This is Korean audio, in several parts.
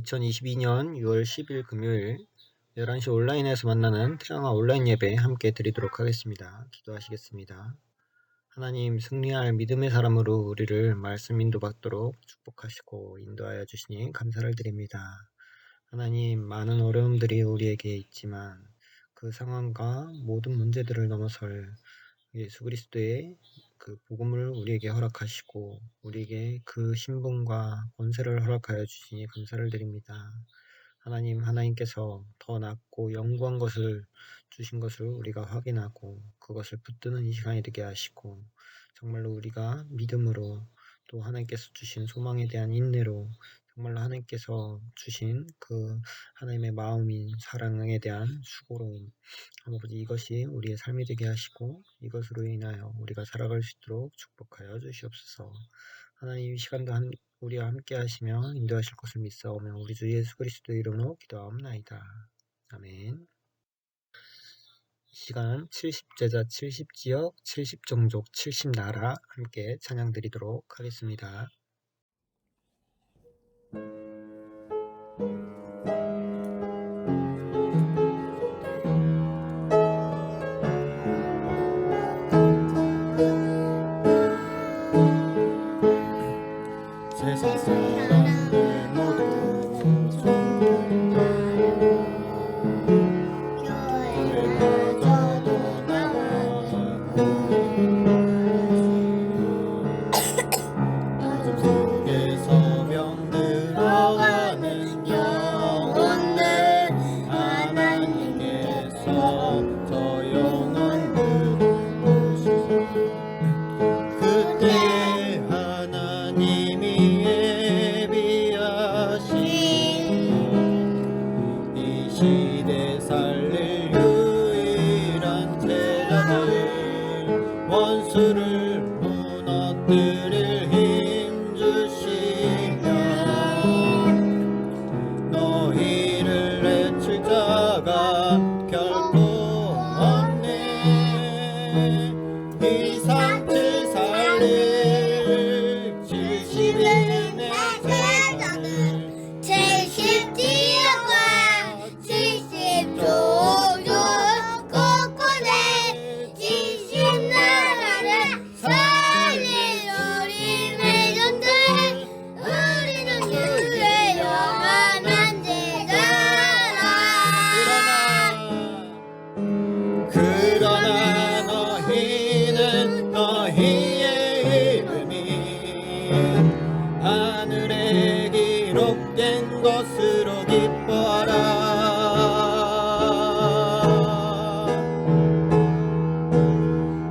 2022년 6월 10일 금요일 11시 온라인에서 만나는 태영아 온라인 예배 함께 드리도록 하겠습니다. 기도하시겠습니다. 하나님, 승리할 믿음의 사람으로 우리를 말씀 인도받도록 축복하시고 인도하여 주시니 감사를 드립니다. 하나님, 많은 어려움들이 우리에게 있지만 그 상황과 모든 문제들을 넘어설 예수 그리스도의 그 복음을 우리에게 허락하시고 우리에게 그 신분과 권세를 허락하여 주시니 감사를 드립니다. 하나님께서 더 낫고 영구한 것을 주신 것을 우리가 확인하고 그것을 붙드는 이 시간이 되게 하시고 정말로 우리가 믿음으로 또 하나님께서 주신 소망에 대한 인내로 정말로 하나님께서 주신 그 하나님의 마음인 사랑에 대한 수고로움 아버지, 이것이 우리의 삶이 되게 하시고 이것으로 인하여 우리가 살아갈 수 있도록 축복하여 주시옵소서. 하나님, 이 시간도 우리와 함께 하시며 인도하실 것을 믿사오며 우리 주 예수 그리스도의 이름으로 기도하옵나이다. 아멘. 이 시간 70제자 70지역 70종족 70나라 함께 찬양 드리도록 하겠습니다. 세상 사람들 모두 손들고 교회마저도 나가고 어둠 속에서 병들어가는 영혼들 하나님께서 저 영혼들을 보시소. 그때 하나님이 예비하신 이 시대 살릴 유일한 제자들 원수를 무너뜨릴 힘 주시며 너희를 해칠 자가 결코 없네. 이 상태 살릴 70인의 제자들 70지역과 70종족 곳곳에 70나라를 살릴 우리 회전들 우리는 주의 영원한 제자라. 그러나 너희는 너희의 이름이 하늘에 기록된 것으로 기뻐하라.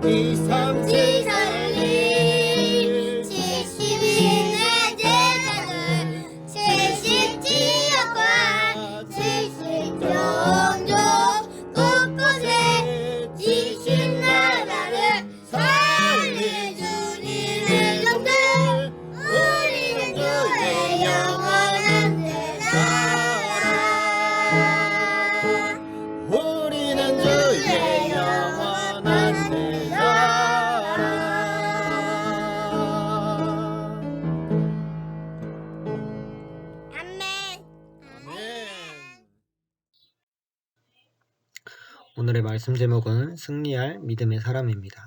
이 삼지 살릴 70인의 제자들 70지역과 70종족 곳곳에 70나라를 살릴 주님의 종들 우리는 주의 영원한 제자라. 우리는 주의 영원한 제자라. 아멘. 아멘. 오늘의 말씀 제목은 승리할 믿음의 사람입니다.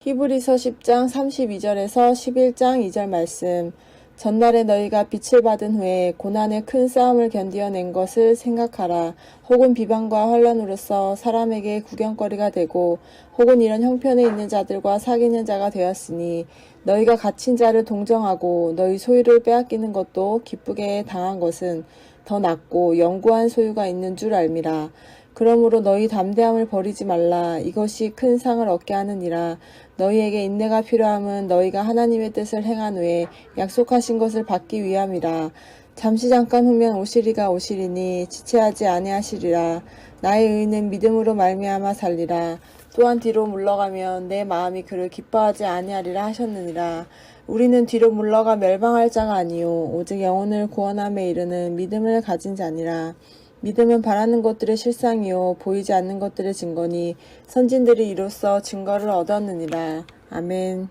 히브리서 10장 32절에서 11장 2절 말씀. 전날에 너희가 빛을 받은 후에 고난의 큰 싸움을 견디어낸 것을 생각하라. 혹은 비방과 환란으로서 사람에게 구경거리가 되고 혹은 이런 형편에 있는 자들과 사귀는 자가 되었으니 너희가 갇힌 자를 동정하고 너희 소유를 빼앗기는 것도 기쁘게 당한 것은 더 낫고 영구한 소유가 있는 줄 알미라. 그러므로 너희 담대함을 버리지 말라. 이것이 큰 상을 얻게 하느니라. 너희에게 인내가 필요함은 너희가 하나님의 뜻을 행한 후에 약속하신 것을 받기 위함이라. 잠시 잠깐 후면 오시리가 오시리니 지체하지 아니하시리라. 나의 의는 믿음으로 말미암아 살리라. 또한 뒤로 물러가면 내 마음이 그를 기뻐하지 아니하리라 하셨느니라. 우리는 뒤로 물러가 멸망할 자가 아니요 오직 영혼을 구원함에 이르는 믿음을 가진 자니라. 믿음은 바라는 것들의 실상이요 보이지 않는 것들의 증거니 선진들이 이로써 증거를 얻었느니라. 아멘.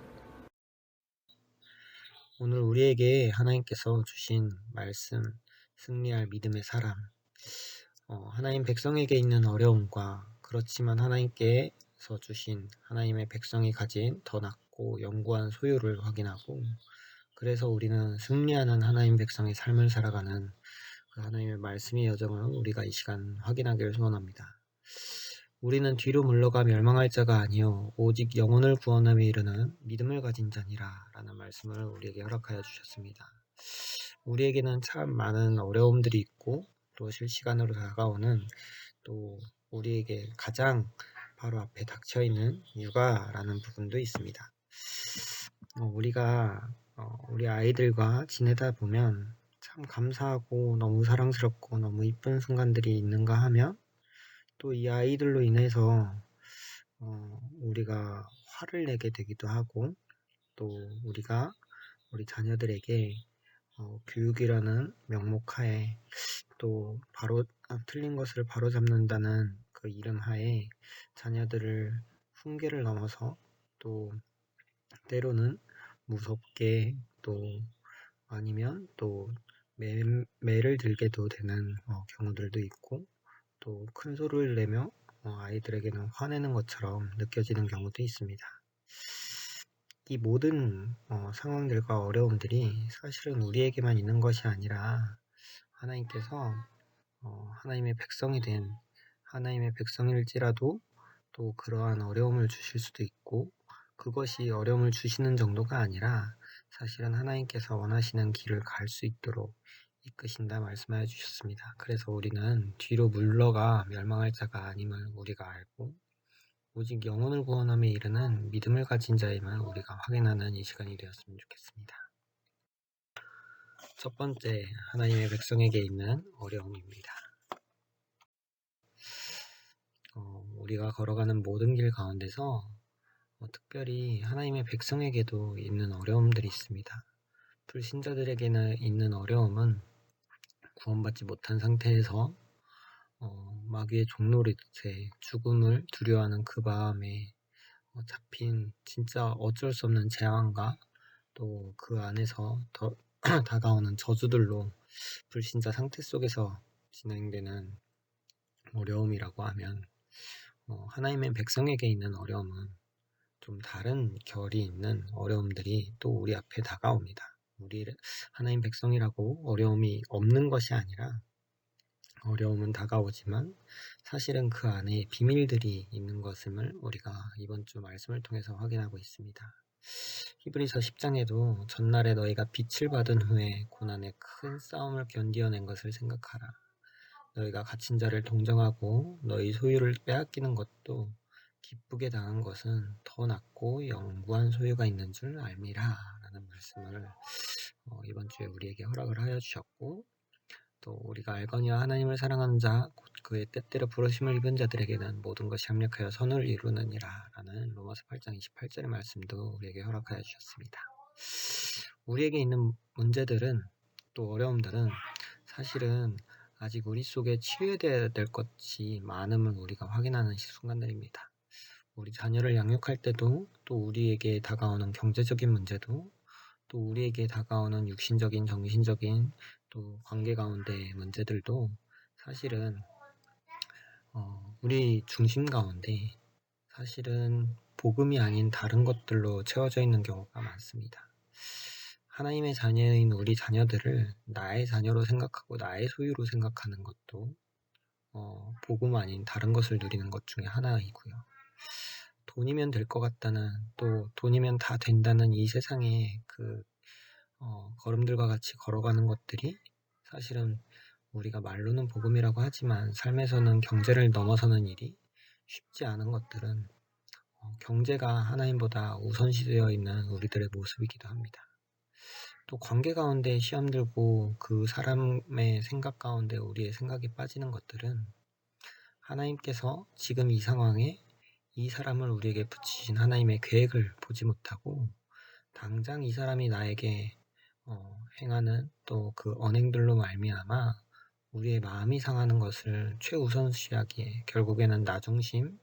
오늘 우리에게 하나님께서 주신 말씀 승리할 믿음의 사람, 하나님 백성에게 있는 어려움과 그렇지만 하나님께서 주신 하나님의 백성이 가진 더 낮고 영구한 소유를 확인하고 그래서 우리는 승리하는 하나님 백성의 삶을 살아가는 그 하나님의 말씀의 여정을 우리가 이 시간 확인하기를 소원합니다. 우리는 뒤로 물러가 멸망할 자가 아니요 오직 영혼을 구원함에 이르는 믿음을 가진 자니라 라는 말씀을 우리에게 허락하여 주셨습니다. 우리에게는 참 많은 어려움들이 있고 또 실시간으로 다가오는 또 우리에게 가장 바로 앞에 닥쳐있는 육아라는 부분도 있습니다. 우리가 우리 아이들과 지내다 보면 참 감사하고 너무 사랑스럽고 너무 이쁜 순간들이 있는가 하면 또 이 아이들로 인해서 우리가 화를 내게 되기도 하고 또 우리가 우리 자녀들에게 교육이라는 명목하에 또 틀린 것을 바로잡는다는 그 이름 하에 자녀들을 훈계를 넘어서 또 때로는 무섭게 또 아니면 또 매를 들게도 되는 경우들도 있고 또 큰 소리를 내며 아이들에게는 화내는 것처럼 느껴지는 경우도 있습니다. 이 모든 상황들과 어려움들이 사실은 우리에게만 있는 것이 아니라 하나님께서 하나님의 백성이 된 하나님의 백성일지라도 또 그러한 어려움을 주실 수도 있고 그것이 어려움을 주시는 정도가 아니라 사실은 하나님께서 원하시는 길을 갈 수 있도록 이끄신다 말씀하여 주셨습니다. 그래서 우리는 뒤로 물러가 멸망할 자가 아님을 우리가 알고 오직 영혼을 구원함에 이르는 믿음을 가진 자임을 우리가 확인하는 이 시간이 되었으면 좋겠습니다. 첫 번째, 하나님의 백성에게 있는 어려움입니다. 우리가 걸어가는 모든 길 가운데서 특별히 하나님의 백성에게도 있는 어려움들이 있습니다. 불신자들에게는 있는 어려움은 구원받지 못한 상태에서 마귀의 종노릇에 죽음을 두려워하는 그 마음에 잡힌 진짜 어쩔 수 없는 재앙과 또 그 안에서 더 다가오는 저주들로 불신자 상태 속에서 진행되는 어려움이라고 하면 하나님의 백성에게 있는 어려움은 좀 다른 결이 있는 어려움들이 또 우리 앞에 다가옵니다. 우리 하나님 백성이라고 어려움이 없는 것이 아니라 어려움은 다가오지만 사실은 그 안에 비밀들이 있는 것임을 우리가 이번 주 말씀을 통해서 확인하고 있습니다. 히브리서 10장에도 전날에 너희가 빛을 받은 후에 고난의 큰 싸움을 견디어낸 것을 생각하라. 너희가 갇힌 자를 동정하고 너희 소유를 빼앗기는 것도 기쁘게 당한 것은 더 낫고 영구한 소유가 있는 줄 알미라 라는 말씀을 이번 주에 우리에게 허락을 하여 주셨고 또 우리가 알거니와 하나님을 사랑하는 자 곧 그의 때때로 부르심을 입은 자들에게는 모든 것이 합력하여 선을 이루느니라 라는 로마서 8장 28절의 말씀도 우리에게 허락하여 주셨습니다. 우리에게 있는 문제들은 또 어려움들은 사실은 아직 우리 속에 치유해야 될 것이 많음을 우리가 확인하는 순간들입니다. 우리 자녀를 양육할 때도 또 우리에게 다가오는 경제적인 문제도 또 우리에게 다가오는 육신적인 정신적인 또 관계 가운데의 문제들도 사실은 우리 중심 가운데 사실은 복음이 아닌 다른 것들로 채워져 있는 경우가 많습니다. 하나님의 자녀인 우리 자녀들을 나의 자녀로 생각하고 나의 소유로 생각하는 것도 복음 아닌 다른 것을 누리는 것 중에 하나이고요. 돈이면 될 것 같다는 또 돈이면 다 된다는 이 세상의 그 걸음들과 같이 걸어가는 것들이 사실은 우리가 말로는 복음이라고 하지만 삶에서는 경제를 넘어서는 일이 쉽지 않은 것들은 경제가 하나님보다 우선시되어 있는 우리들의 모습이기도 합니다. 또 관계 가운데 시험 들고 그 사람의 생각 가운데 우리의 생각이 빠지는 것들은 하나님께서 지금 이 상황에 이 사람을 우리에게 붙이신 하나님의 계획을 보지 못하고 당장 이 사람이 나에게 행하는 또 그 언행들로 말미암아 우리의 마음이 상하는 것을 최우선시하기에 결국에는 나 중심,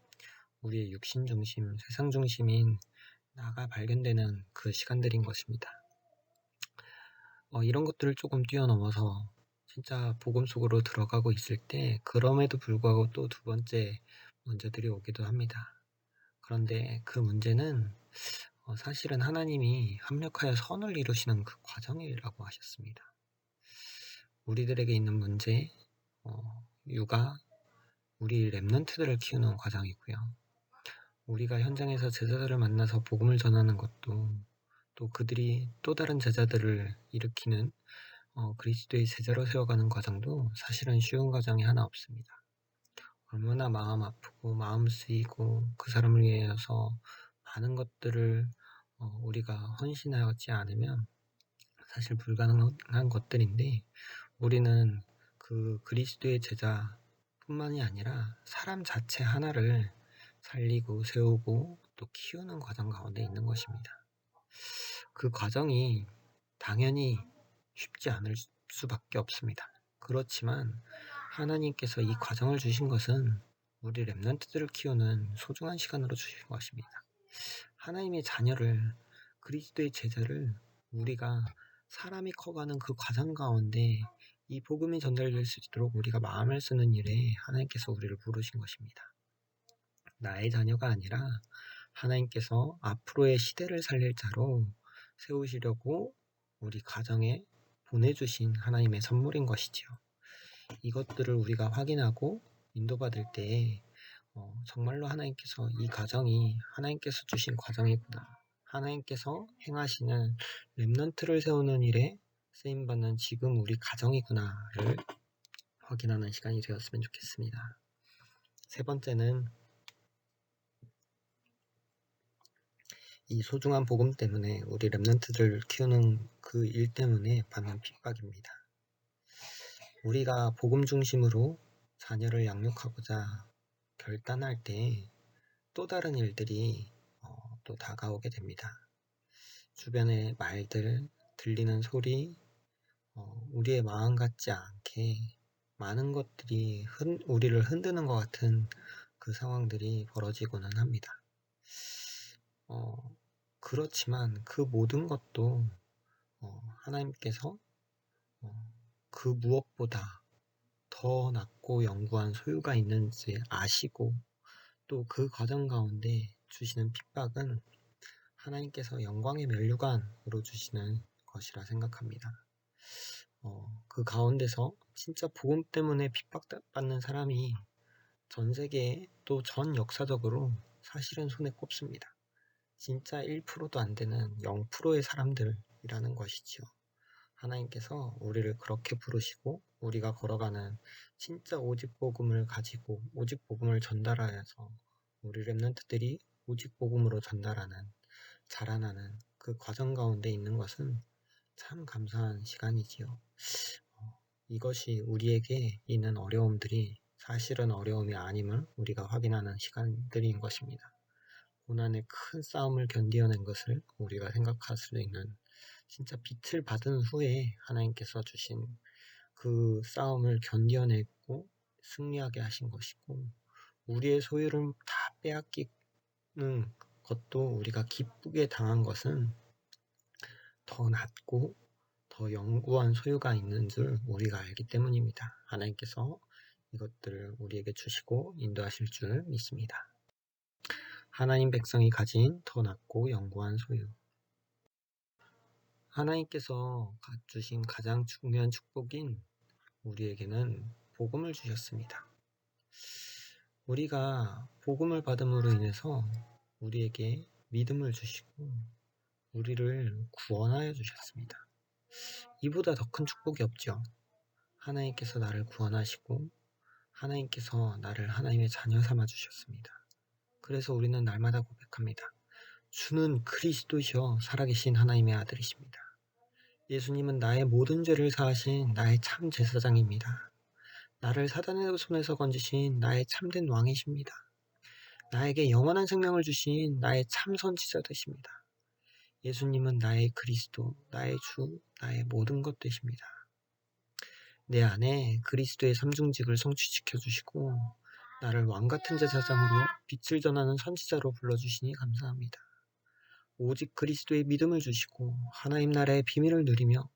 우리의 육신 중심, 세상 중심인 나가 발견되는 그 시간들인 것입니다. 이런 것들을 조금 뛰어넘어서 진짜 복음 속으로 들어가고 있을 때 그럼에도 불구하고 또 두 번째 문제들이 오기도 합니다. 그런데 그 문제는 사실은 하나님이 합력하여 선을 이루시는 그 과정이라고 하셨습니다. 우리들에게 있는 문제, 육아, 우리 랩런트들을 키우는 과정이고요. 우리가 현장에서 제자들을 만나서 복음을 전하는 것도 또 그들이 또 다른 제자들을 일으키는 그리스도의 제자로 세워가는 과정도 사실은 쉬운 과정이 하나 없습니다. 얼마나 마음 아프고 마음 쓰이고 그 사람을 위해서 많은 것들을 우리가 헌신하지 않으면 사실 불가능한 것들인데 우리는 그 그리스도의 제자뿐만이 아니라 사람 자체 하나를 살리고 세우고 또 키우는 과정 가운데 있는 것입니다. 그 과정이 당연히 쉽지 않을 수밖에 없습니다. 그렇지만 하나님께서 이 과정을 주신 것은 우리 랩런트들을 키우는 소중한 시간으로 주신 것입니다. 하나님의 자녀를 그리스도의 제자를 우리가 사람이 커가는 그 과정 가운데 이 복음이 전달될 수 있도록 우리가 마음을 쓰는 일에 하나님께서 우리를 부르신 것입니다. 나의 자녀가 아니라 하나님께서 앞으로의 시대를 살릴 자로 세우시려고 우리 가정에 보내주신 하나님의 선물인 것이지요. 이것들을 우리가 확인하고 인도받을 때에 정말로 하나님께서 이 과정이 하나님께서 주신 과정이구나. 하나님께서 행하시는 렘넌트를 세우는 일에 쓰임받는 지금 우리 가정이구나를 확인하는 시간이 되었으면 좋겠습니다. 세 번째는 이 소중한 복음 때문에 우리 렘넌트들을 키우는 그 일 때문에 받는 핍박입니다. 우리가 복음 중심으로 자녀를 양육하고자 결단할 때 또 다른 일들이 또 다가오게 됩니다. 주변의 말들, 들리는 소리, 우리의 마음 같지 않게 많은 것들이 우리를 흔드는 것 같은 그 상황들이 벌어지고는 합니다. 그렇지만 그 모든 것도 하나님께서 그 무엇보다 더 낮고 영구한 소유가 있는지 아시고 또 그 과정 가운데 주시는 핍박은 하나님께서 영광의 면류관으로 주시는 것이라 생각합니다. 그 가운데서 진짜 복음 때문에 핍박받는 사람이 전 세계에 또 전 역사적으로 사실은 손에 꼽습니다. 진짜 1%도 안 되는 0%의 사람들이라는 것이지요. 하나님께서 우리를 그렇게 부르시고 우리가 걸어가는 진짜 오직 복음을 가지고 오직 복음을 전달하여서 우리 렘넌트들이 오직 복음으로 전달하는 자라나는 그 과정 가운데 있는 것은 참 감사한 시간이지요. 이것이 우리에게 있는 어려움들이 사실은 어려움이 아님을 우리가 확인하는 시간들인 것입니다. 고난의 큰 싸움을 견디어낸 것을 우리가 생각할 수 있는 진짜 빛을 받은 후에 하나님께서 주신 그 싸움을 견뎌내고 승리하게 하신 것이고 우리의 소유를 다 빼앗기는 것도 우리가 기쁘게 당한 것은 더 낮고 더 영구한 소유가 있는 줄 우리가 알기 때문입니다. 하나님께서 이것들을 우리에게 주시고 인도하실 줄 믿습니다. 하나님 백성이 가진 더 낮고 영구한 소유. 하나님께서 주신 가장 중요한 축복인 우리에게는 복음을 주셨습니다. 우리가 복음을 받음으로 인해서 우리에게 믿음을 주시고 우리를 구원하여 주셨습니다. 이보다 더 큰 축복이 없죠. 하나님께서 나를 구원하시고 하나님께서 나를 하나님의 자녀 삼아 주셨습니다. 그래서 우리는 날마다 고백합니다. 주는 그리스도시여 살아계신 하나님의 아들이십니다. 예수님은 나의 모든 죄를 사하신 나의 참 제사장입니다. 나를 사단의 손에서 건지신 나의 참된 왕이십니다. 나에게 영원한 생명을 주신 나의 참 선지자 되십니다. 예수님은 나의 그리스도, 나의 주, 나의 모든 것 되십니다. 내 안에 그리스도의 삼중직을 성취시켜 주시고 나를 왕같은 제사장으로 빛을 전하는 선지자로 불러주시니 감사합니다. 오직 그리스도의 믿음을 주시고 하나님 나라의 비밀을 누리며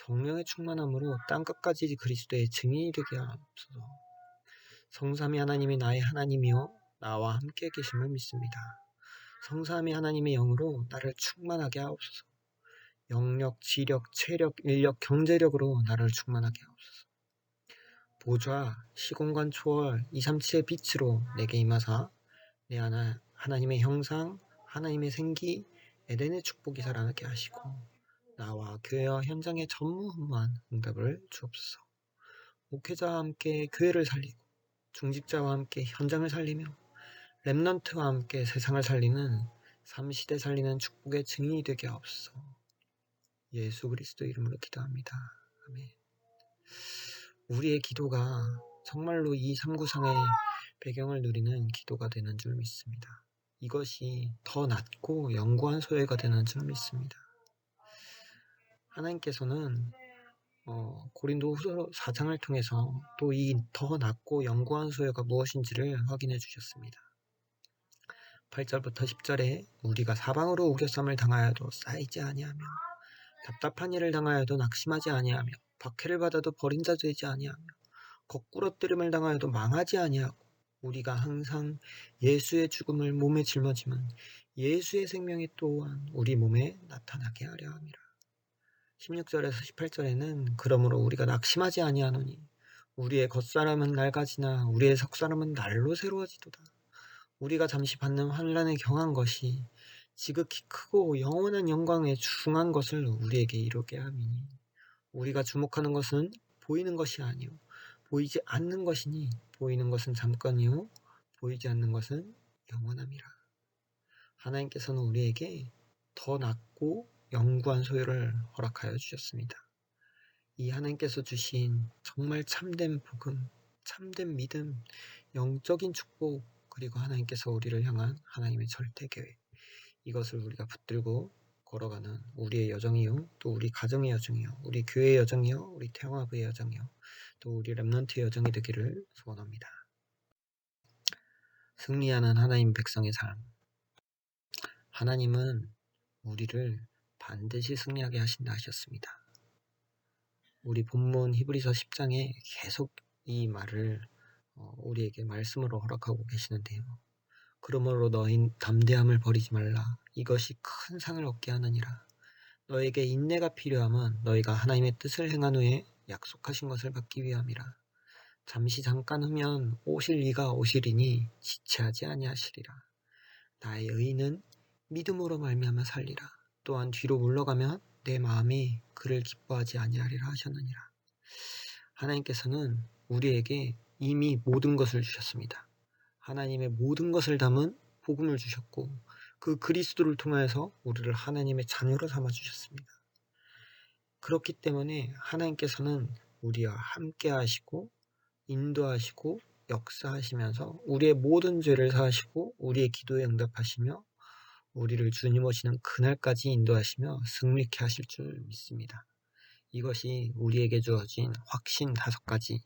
성령의 충만함으로 땅끝까지 그리스도의 증인이 되게 하옵소서. 성삼위 하나님이 나의 하나님이요 나와 함께 계심을 믿습니다. 성삼위 하나님의 영으로 나를 충만하게 하옵소서. 영력, 지력, 체력, 인력, 경제력으로 나를 충만하게 하옵소서. 보좌, 시공간 초월, 237의 빛으로 내게 임하사 내 하나님의 형상, 하나님의 생기, 에덴의 축복이 살아나게 하시고 나와 교회와 현장의 전무후무한 응답을 주옵소서. 목회자와 함께 교회를 살리고 중직자와 함께 현장을 살리며 렘넌트와 함께 세상을 살리는 3시대 살리는 축복의 증인이 되게 하옵소서. 예수 그리스도 이름으로 기도합니다. 아멘. 우리의 기도가 정말로 이 삼구상의 배경을 누리는 기도가 되는 줄 믿습니다. 이것이 더 낮고 영구한 소회가 되는 줄 믿습니다. 하나님께서는 고린도후서 4장을 통해서 또 이 더 낮고 영구한 소회가 무엇인지를 확인해 주셨습니다. 8절부터 10절에 우리가 사방으로 우겨쌈을 당하여도 쌓이지 아니하며 답답한 일을 당하여도 낙심하지 아니하며 박해를 받아도 버린 자 되지 아니하며 거꾸러뜨림을 당하여도 망하지 아니하고 우리가 항상 예수의 죽음을 몸에 짊어지면 예수의 생명이 또한 우리 몸에 나타나게 하려 함이라. 16절에서 18절에는 그러므로 우리가 낙심하지 아니하노니 우리의 겉사람은 낡아지나 우리의 속사람은 날로 새로워지도다. 우리가 잠시 받는 환난에 경한 것이 지극히 크고 영원한 영광에 중한 것을 우리에게 이루게 함이니 우리가 주목하는 것은 보이는 것이 아니요 보이지 않는 것이니 보이는 것은 잠깐이요 보이지 않는 것은 영원함이라. 하나님께서는 우리에게 더 낮고 영구한 소유를 허락하여 주셨습니다. 이 하나님께서 주신 정말 참된 복음, 참된 믿음, 영적인 축복, 그리고 하나님께서 우리를 향한 하나님의 절대 계획, 이것을 우리가 붙들고 걸어가는 우리의 여정이요, 또 우리 가정의 여정이요, 우리 교회의 여정이요, 우리 태영아부의 여정이요, 또 우리 렘넌트의 여정이 되기를 소원합니다. 승리하는 하나님 백성의 삶. 하나님은 우리를 반드시 승리하게 하신다 하셨습니다. 우리 본문 히브리서 10장에 계속 이 말을 우리에게 말씀으로 허락하고 계시는데요. 그러므로 너희 담대함을 버리지 말라. 이것이 큰 상을 얻게 하느니라. 너에게 인내가 필요함은 너희가 하나님의 뜻을 행한 후에 약속하신 것을 받기 위함이라. 잠시 잠깐 후면 오실 이가 오시리니 지체하지 아니하시리라. 나의 의인은 믿음으로 말미암아 살리라. 또한 뒤로 물러가면 내 마음이 그를 기뻐하지 아니하리라 하셨느니라. 하나님께서는 우리에게 이미 모든 것을 주셨습니다. 하나님의 모든 것을 담은 복음을 주셨고 그 그리스도를 통해서 우리를 하나님의 자녀로 삼아 주셨습니다. 그렇기 때문에 하나님께서는 우리와 함께 하시고 인도하시고 역사하시면서 우리의 모든 죄를 사하시고 우리의 기도에 응답하시며 우리를 주님 오시는 그날까지 인도하시며 승리케 하실 줄 믿습니다. 이것이 우리에게 주어진 확신 5가지,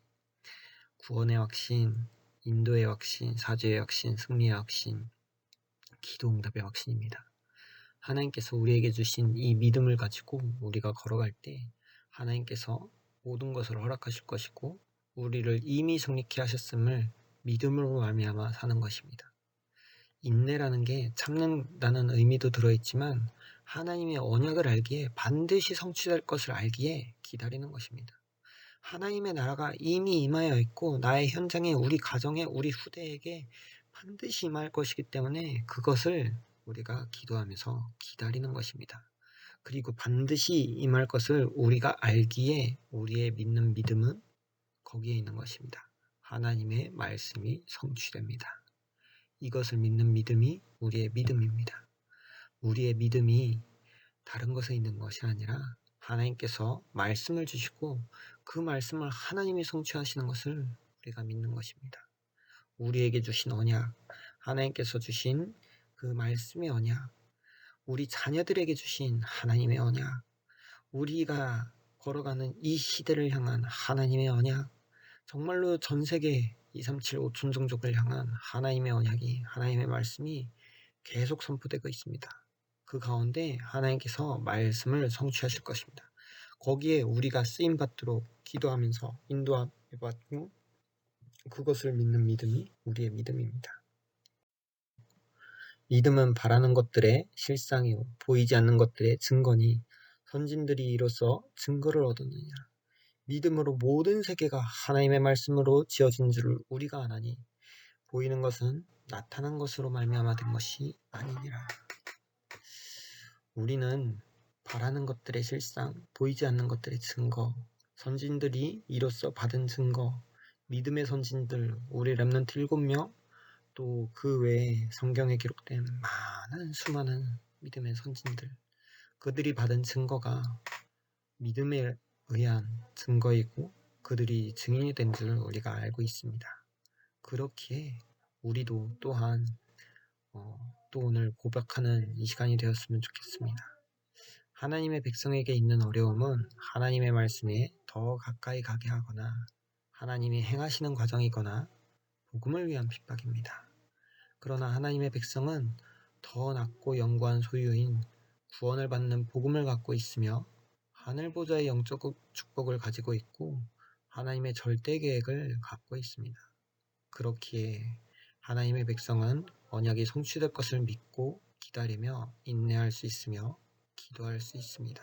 구원의 확신, 인도의 확신, 사죄의 확신, 승리의 확신, 기도 응답의 확신입니다. 하나님께서 우리에게 주신 이 믿음을 가지고 우리가 걸어갈 때 하나님께서 모든 것을 허락하실 것이고 우리를 이미 승리케 하셨음을 믿음으로 말미암아 사는 것입니다. 인내라는 게 참는다는 의미도 들어있지만 하나님의 언약을 알기에 반드시 성취될 것을 알기에 기다리는 것입니다. 하나님의 나라가 이미 임하여 있고 나의 현장에 우리 가정에 우리 후대에게 반드시 임할 것이기 때문에 그것을 우리가 기도하면서 기다리는 것입니다. 그리고 반드시 임할 것을 우리가 알기에 우리의 믿는 믿음은 거기에 있는 것입니다. 하나님의 말씀이 성취됩니다. 이것을 믿는 믿음이 우리의 믿음입니다. 우리의 믿음이 다른 것에 있는 것이 아니라 하나님께서 말씀을 주시고 그 말씀을 하나님이 성취하시는 것을 우리가 믿는 것입니다. 우리에게 주신 언약, 하나님께서 주신 그 말씀의 언약, 우리 자녀들에게 주신 하나님의 언약, 우리가 걸어가는 이 시대를 향한 하나님의 언약, 정말로 전 세계 237 5천 종족을 향한 하나님의 언약이, 하나님의 말씀이 계속 선포되고 있습니다. 그 가운데 하나님께서 말씀을 성취하실 것입니다. 거기에 우리가 쓰임 받도록 기도하면서 인도함을 받고 그것을 믿는 믿음이 우리의 믿음입니다. 믿음은 바라는 것들의 실상이요 보이지 않는 것들의 증거니 선진들이 이로써 증거를 얻었느냐. 믿음으로 모든 세계가 하나님의 말씀으로 지어진 줄을 우리가 아나니 보이는 것은 나타난 것으로 말미암아 된 것이 아니니라. 우리는 바라는 것들의 실상, 보이지 않는 것들의 증거, 선진들이 이로써 받은 증거, 믿음의 선진들, 우리 렘넌트 7명, 또 그 외에 성경에 기록된 많은 수많은 믿음의 선진들, 그들이 받은 증거가 믿음에 의한 증거이고 그들이 증인이 된 줄 우리가 알고 있습니다. 그렇기에 우리도 또한 또 오늘 고백하는 이 시간이 되었으면 좋겠습니다. 하나님의 백성에게 있는 어려움은 하나님의 말씀에 더 가까이 가게 하거나 하나님이 행하시는 과정이거나 복음을 위한 핍박입니다. 그러나 하나님의 백성은 더 낮고 영구한 소유인 구원을 받는 복음을 갖고 있으며 하늘보좌의 영적 축복을 가지고 있고 하나님의 절대 계획을 갖고 있습니다. 그렇기에 하나님의 백성은 언약이 성취될 것을 믿고 기다리며 인내할 수 있으며 기도할 수 있습니다.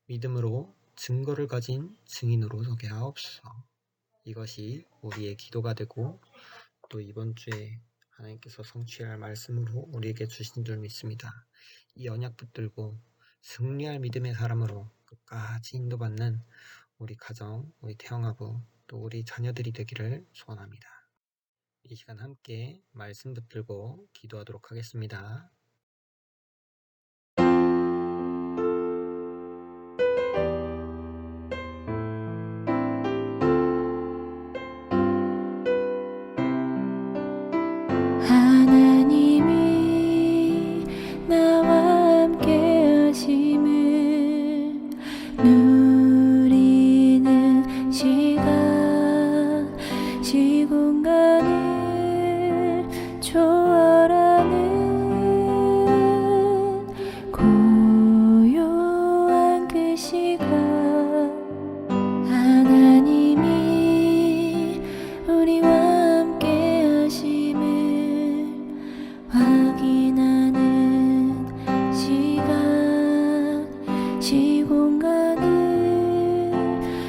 믿음으로 증거를 가진 증인으로 서게 하옵소서. 이것이 우리의 기도가 되고 또 이번 주에 하나님께서 성취할 말씀으로 우리에게 주신 줄 믿습니다. 이 언약 붙들고 승리할 믿음의 사람으로 끝까지 인도받는 우리 가정, 우리 태영아부, 또 우리 자녀들이 되기를 소원합니다. 이 시간 함께 말씀 붙들고 기도하도록 하겠습니다. 하나님이 나와 함께 하심을 누리는 시간 시공간을 초월하는 고요한 그 시간 하나님이 우리와 함께 하심을 확인하는 시간 시공간을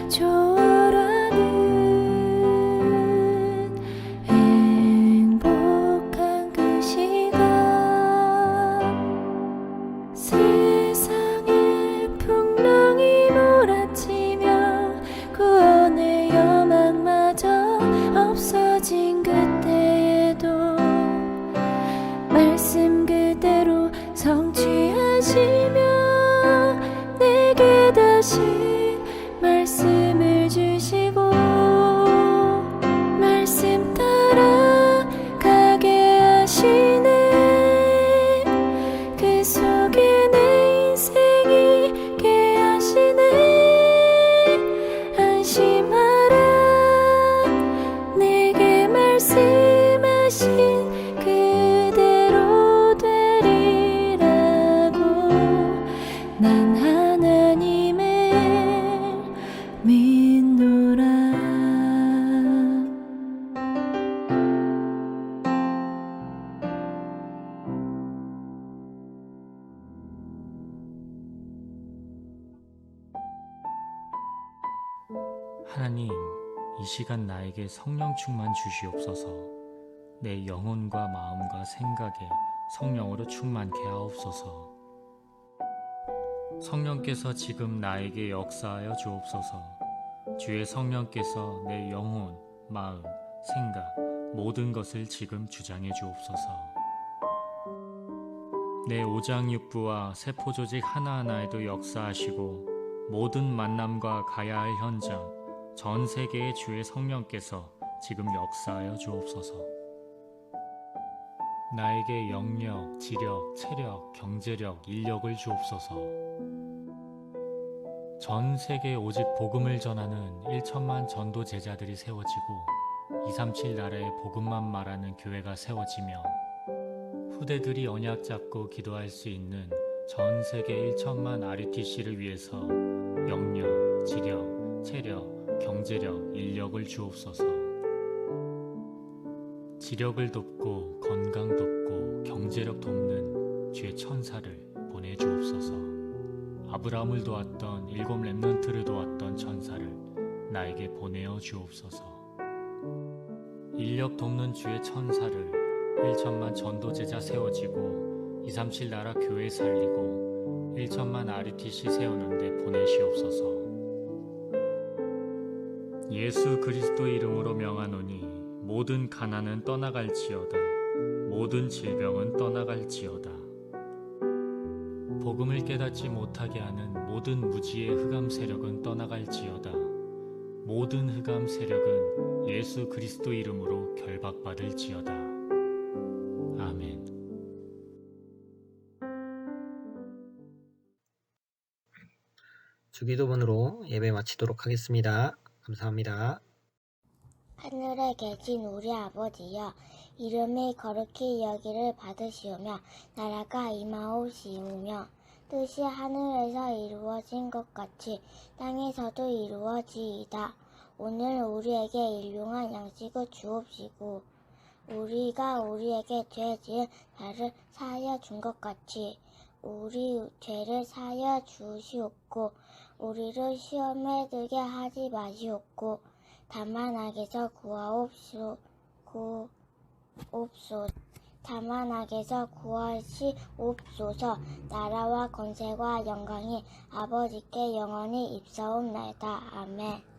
초월하는 행복한 그 시간 세상에 풍랑이 몰아치며 구원의 여망마저 없어진 그때에도 말씀 그대로 성취하시며 내게 다시 말씀을 주시고 말씀 따라 가게 하시네 그 속에 내 인생이 깨하시네 안심하라 내게 말씀하신 그대로 되리라고 난 하나님을 믿노라. 하나님, 이 시간 나에게 성령 충만 주시옵소서. 내 영혼과 마음과 생각에 성령으로 충만케 하옵소서. 성령께서 지금 나에게 역사하여 주옵소서. 주의 성령께서 내 영혼, 마음, 생각, 모든 것을 지금 주장해 주옵소서. 내 오장육부와 세포조직 하나하나에도 역사하시고 모든 만남과 가야 할 현장, 전 세계의 주의 성령께서 지금 역사하여 주옵소서. 나에게 영력, 지력, 체력, 경제력, 인력을 주옵소서. 전 세계에 오직 복음을 전하는 1천만 전도 제자들이 세워지고 237 나라에 복음만 말하는 교회가 세워지며 후대들이 언약 잡고 기도할 수 있는 전 세계 1천만 RUTC를 위해서 영력, 지력, 체력, 경제력, 인력을 주옵소서. 지력을 돕고 건강 돕고 경제력 돕는 주의 천사를 보내주옵소서. 아브라함을 도왔던 7 렘넌트를 도왔던 천사를 나에게 보내어 주옵소서. 인력 돕는 주의 천사를 1천만 전도제자 세워지고 237 나라 교회 살리고 1천만 RUTC 세우는데 보내시옵소서. 예수 그리스도의 이름으로 명하노니 모든 가난은 떠나갈지어다. 모든 질병은 떠나갈지어다. 복음을 깨닫지 못하게 하는 모든 무지의 흑암 세력은 떠나갈지어다. 모든 흑암 세력은 예수 그리스도 이름으로 결박받을지어다. 아멘. 주기도문으로 예배 마치도록 하겠습니다. 감사합니다. 하늘에 계신 우리 아버지여, 이름이 거룩히 여기를 받으시오며 나라가 임하옵시오며 뜻이 하늘에서 이루어진 것 같이 땅에서도 이루어지이다. 오늘 우리에게 일용할 양식을 주옵시고 우리가 우리에게 죄 지은 자를 사하여 준 것 같이 우리 죄를 사하여 주시옵고 우리를 시험에 들게 하지 마시옵고 다만 악에서 다만 악에서 구하시옵소서. 나라와 권세와 영광이 아버지께 영원히 입사옵나이다. 아멘.